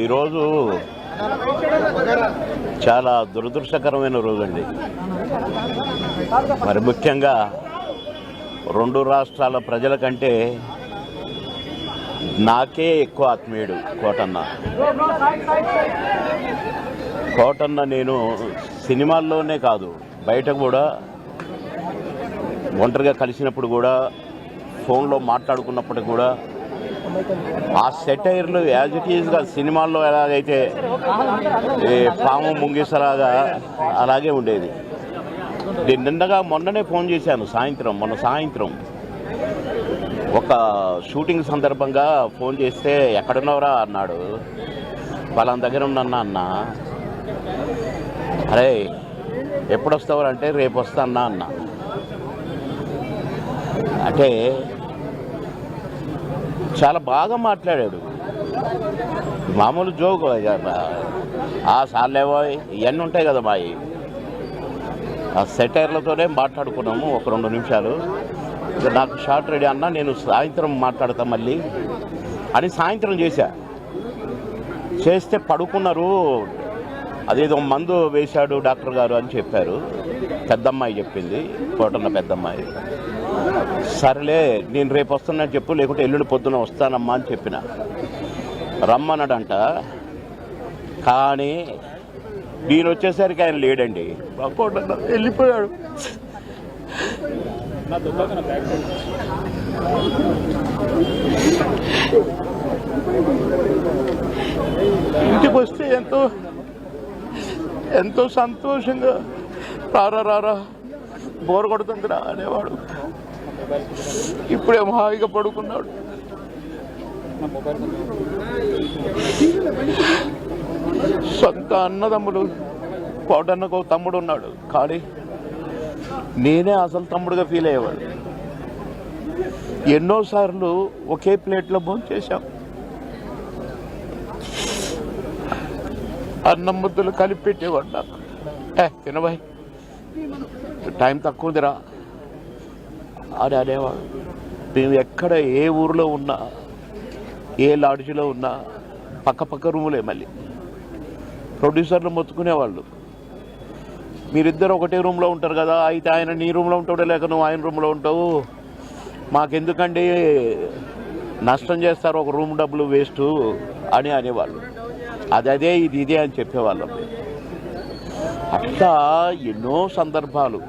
ఈరోజు చాలా దురదృష్టకరమైన రోజండి. మరి ముఖ్యంగా రెండు రాష్ట్రాల ప్రజల కంటే నాకే ఎక్కువ ఆత్మీయుడు కోటన్న. నేను సినిమాల్లోనే కాదు, బయట కూడా ఒంటరిగా కలిసినప్పుడు కూడా, ఫోన్లో మాట్లాడుకున్నప్పుడు కూడా ఆ సెటైర్లు యాజ్ ఇట్ ఈజ్గా సినిమాల్లో ఎలాగైతే పాము ముంగిసలాగా అలాగే ఉండేది. మొన్ననే ఫోన్ చేశాను మొన్న సాయంత్రం ఒక షూటింగ్ సందర్భంగా ఫోన్ చేస్తే ఎక్కడున్నావురా అన్నాడు. వాళ్ళ దగ్గర ఉన్నా అన్న. అరే ఎప్పుడు వస్తావురా అంటే రేపు వస్తా అన్న. అంటే చాలా బాగా మాట్లాడాడు. మామూలు జోక్ సార్లేవో ఇవన్నీ ఉంటాయి కదా మాయి. ఆ సెటైర్లతోనే మాట్లాడుకున్నాము ఒక 2 నిమిషాలు. నాకు షార్ట్ రెడీ అన్నా, నేను సాయంత్రం మాట్లాడతా మళ్ళీ అని సాయంత్రం చేస్తే పడుకున్నారు. అదేదో మందు వేశాడు డాక్టర్ గారు అని చెప్పారు. పెద్దమ్మాయి చెప్పింది, కోటన్న పెద్దమ్మాయి. సరేలే నేను రేపు వస్తున్నాను చెప్పు, లేకుంటే ఎల్లుండి పొద్దున వస్తానమ్మా అని చెప్పిన. రమ్మన్నాడంట. కానీ నేను వచ్చేసరికి ఆయన లేడండి. కోటన్న వెళ్ళిపోయాడు. ఇంటికి వస్తే ఎంతో సంతోషంగా రారా బోర్ కొడుతుందిరా అనేవాడు. ఇప్పుడేమో హాయిగా పడుకున్నాడు. సొంత అన్నదమ్ములు, కోటన్నకు తమ్ముడు ఉన్నాడు, కానీ నేనే అసలు తమ్ముడుగా ఫీల్ అయ్యేవాడు. ఎన్నోసార్లు ఒకే ప్లేట్లో భోంచేశాం. అన్నం ముద్దలు కలిపి పెట్టేవాడు నాకు. తినబాయ్ టైం తక్కువ ఉందిరా అని అనేవాడు. మేము ఎక్కడ ఏ ఊరిలో ఉన్నా, ఏ లాడ్జిలో ఉన్నా పక్క రూములే. మళ్ళీ ప్రొడ్యూసర్లు మొత్తుకునేవాళ్ళు, మీరిద్దరు ఒకటే రూమ్లో ఉంటారు కదా, అయితే ఆయన నీ రూమ్లో ఉంటాడో లేక నువ్వు ఆయన రూమ్లో ఉంటావు, మాకెందుకండి నష్టం చేస్తారు, ఒక రూమ్ డబ్బులు వేస్ట్ అని అనేవాళ్ళు. అదే ఇదే అని చెప్పేవాళ్ళం. అట్లా ఎన్నో సందర్భాలు.